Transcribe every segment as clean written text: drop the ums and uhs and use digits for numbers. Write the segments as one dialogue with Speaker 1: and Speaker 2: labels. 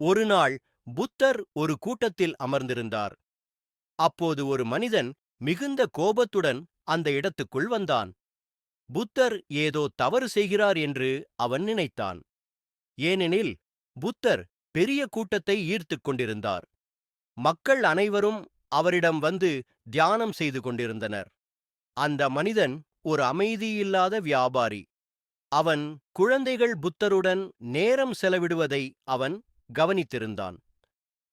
Speaker 1: ஒருநாள் புத்தர் ஒரு கூட்டத்தில் அமர்ந்திருந்தார். அப்போது ஒரு மனிதன் மிகுந்த கோபத்துடன் அந்த இடத்துக்குள் வந்தான். புத்தர் ஏதோ தவறு செய்கிறார் என்று அவன் நினைத்தான். ஏனெனில் புத்தர் பெரிய கூட்டத்தை ஈர்த்துக் கொண்டிருந்தார். மக்கள் அனைவரும் அவரிடம் வந்து தியானம் செய்து கொண்டிருந்தனர். அந்த மனிதன் ஒரு அமைதியில்லாத வியாபாரி. அவன் குழந்தைகள் புத்தருடன் நேரம் செலவிடுவதை அவன் கவனித்திருந்தான்.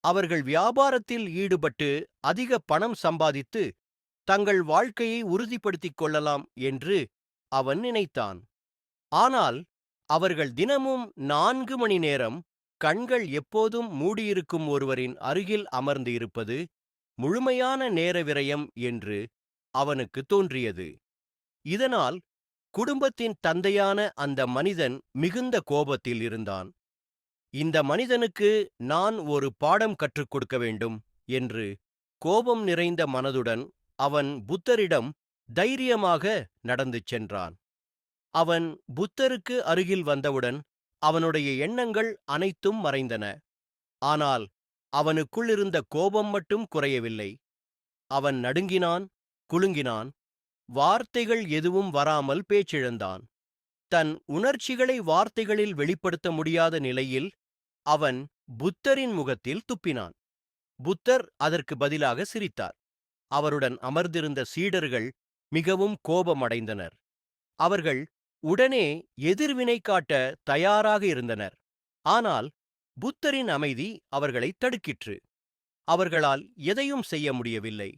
Speaker 1: அவர்கள் வியாபாரத்தில் ஈடுபட்டு அதிக பணம் சம்பாதித்து தங்கள் வாழ்க்கையை உறுதிப்படுத்திக் கொள்ளலாம் என்று அவன் நினைத்தான். ஆனால் அவர்கள் தினமும் 4 மணி நேரம் கண்கள் எப்போதும் மூடியிருக்கும் ஒருவரின் அருகில் அமர்ந்து இருப்பது முழுமையான நேர விரயம் என்று அவனுக்கு தோன்றியது. இதனால் குடும்பத்தின் தந்தையான அந்த மனிதன் மிகுந்த கோபத்தில் இருந்தான். இந்த மனிதனுக்கு நான் ஒரு பாடம் கற்றுக் கொடுக்க வேண்டும் என்று கோபம் நிறைந்த மனதுடன் அவன் புத்தரிடம் தைரியமாக நடந்து சென்றான். அவன் புத்தருக்கு அருகில் வந்தவுடன் அவனுடைய எண்ணங்கள் அனைத்தும் மறைந்தன. ஆனால் அவனுக்குள் இருந்த கோபம் மட்டும் குறையவில்லை. அவன் நடுங்கினான், குலுங்கினான், வார்த்தைகள் எதுவும் வராமல் பேச்சிழந்தான். தன் உணர்ச்சிகளை வார்த்தைகளில் வெளிப்படுத்த முடியாத நிலையில் அவன் புத்தரின் முகத்தில் துப்பினான். புத்தர் அதற்கு பதிலாக சிரித்தார். அவருடன் அமர்ந்திருந்த சீடர்கள் மிகவும் கோபமடைந்தனர். அவர்கள் உடனே எதிர்வினை காட்ட தயாராக இருந்தனர். ஆனால் புத்தரின் அமைதி அவர்களை தடுக்கிற்று. அவர்களால் எதையும் செய்ய முடியவில்லை.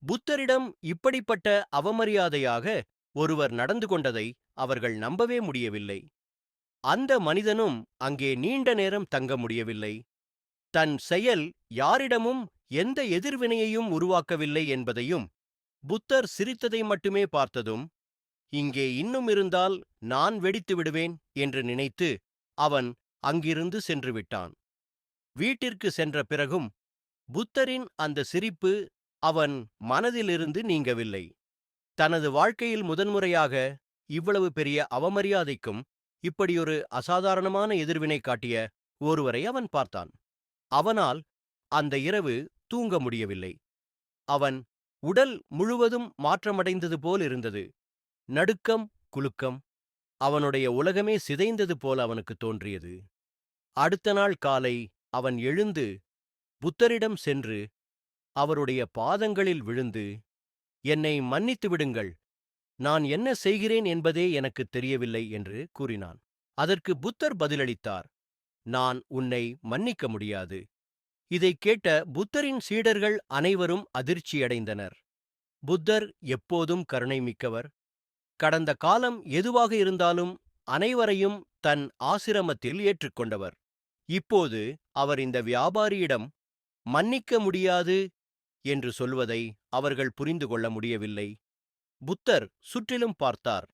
Speaker 1: புத்தரிடம் இப்படிப்பட்ட அவமரியாதையாக ஒருவர் நடந்து கொண்டதை அவர்கள் நம்பவே முடியவில்லை. அந்த மனிதனும் அங்கே நீண்ட நேரம் தங்க முடியவில்லை. தன் செயல் யாரிடமும் எந்த எதிர்வினையையும் உருவாக்கவில்லை என்பதையும் புத்தர் சிரித்ததை மட்டுமே பார்த்ததும், இங்கே இன்னும் இருந்தால் நான் வெடித்து விடுவேன் என்று நினைத்து அவன் அங்கிருந்து சென்று விட்டான். வீட்டிற்கு சென்ற பிறகும் புத்தரின் அந்த சிரிப்பு அவன் மனதிலிருந்து நீங்கவில்லை. தனது வாழ்க்கையில் முதன்முறையாக இவ்வளவு பெரிய அவமரியாதைக்கும் இப்படியொரு அசாதாரணமான எதிர்வினை காட்டிய ஒருவரை அவன் பார்த்தான். அவனால் அந்த இரவு தூங்க முடியவில்லை. அவன் உடல் முழுவதும் மாற்றமடைந்தது போல் இருந்தது. நடுக்கம், குலுக்கம். அவனுடைய உலகமே சிதைந்தது போல அவனுக்கு தோன்றியது. அடுத்த நாள் காலை அவன் எழுந்து புத்தரிடம் சென்று அவருடைய பாதங்களில் விழுந்து, என்னை மன்னித்து விடுங்கள், நான் என்ன செய்கிறேன் என்பதே எனக்குத் தெரியவில்லை என்று கூறினான். அதற்கு புத்தர் பதிலளித்தார், நான் உன்னை மன்னிக்க முடியாது. இதைக் கேட்ட புத்தரின் சீடர்கள் அனைவரும் அதிர்ச்சியடைந்தனர். புத்தர் எப்போதும் கருணை மிக்கவர். கடந்த காலம் எதுவாக இருந்தாலும் அனைவரையும் தன் ஆசிரமத்தில் ஏற்றுக்கொண்டவர். இப்போது அவர் இந்த வியாபாரியிடம் மன்னிக்க முடியாது என்று சொல்வதை அவர்கள் புரிந்து கொள்ள முடியவில்லை. புத்தர் சுற்றிலும் பார்த்தார்.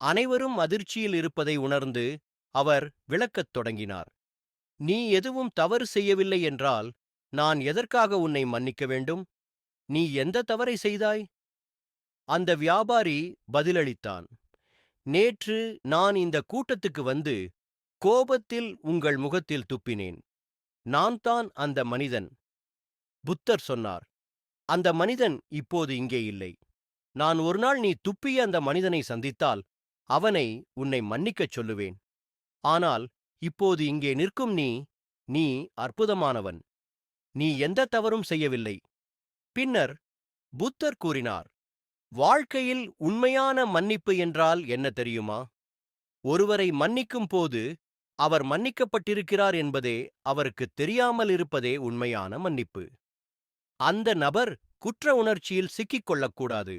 Speaker 1: அனைவரும் அதிர்ச்சியில் இருப்பதை உணர்ந்து அவர் விளக்கத் தொடங்கினார். நீ எதுவும் தவறு செய்யவில்லை என்றால் நான் எதற்காக உன்னை மன்னிக்க வேண்டும்? நீ எந்த தவறை செய்தாய்? அந்த வியாபாரி பதிலளித்தான், நேற்று நான் இந்த கூட்டத்துக்கு வந்து கோபத்தில் உங்கள் முகத்தில் துப்பினேன். நான் தான் அந்த மனிதன். புத்தர் சொன்னார், அந்த மனிதன் இப்போது இங்கே இல்லை. நான் ஒருநாள் நீ துப்பிய அந்த மனிதனை சந்தித்தால் அவனை உன்னை மன்னிக்கச் சொல்லுவேன். ஆனால் இப்போது இங்கே நிற்கும் நீ அற்புதமானவன். நீ எந்த தவறும் செய்யவில்லை. பின்னர் புத்தர் கூறினார், வாழ்க்கையில் உண்மையான மன்னிப்பு என்றால் என்ன தெரியுமா? ஒருவரை மன்னிக்கும் போது அவர் மன்னிக்கப்பட்டிருக்கிறார் என்பதே அவருக்குத் தெரியாமல் இருப்பதே உண்மையான மன்னிப்பு. அந்த நபர் குற்ற உணர்ச்சியில் சிக்கிக் கொள்ளக்கூடாது.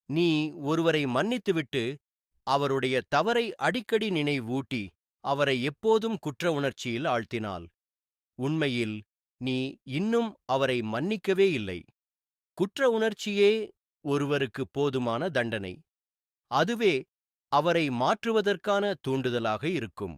Speaker 1: நீ ஒருவரை மன்னித்துவிட்டு அவருடைய தவறை அடிக்கடி நினைவூட்டி அவரை எப்போதும் குற்ற உணர்ச்சியில் ஆழ்த்தினாள். உண்மையில் நீ இன்னும் அவரை மன்னிக்கவே இல்லை. குற்ற உணர்ச்சியே ஒருவருக்கு போதுமான தண்டனை. அதுவே அவரை மாற்றுவதற்கான தூண்டுதலாக இருக்கும்.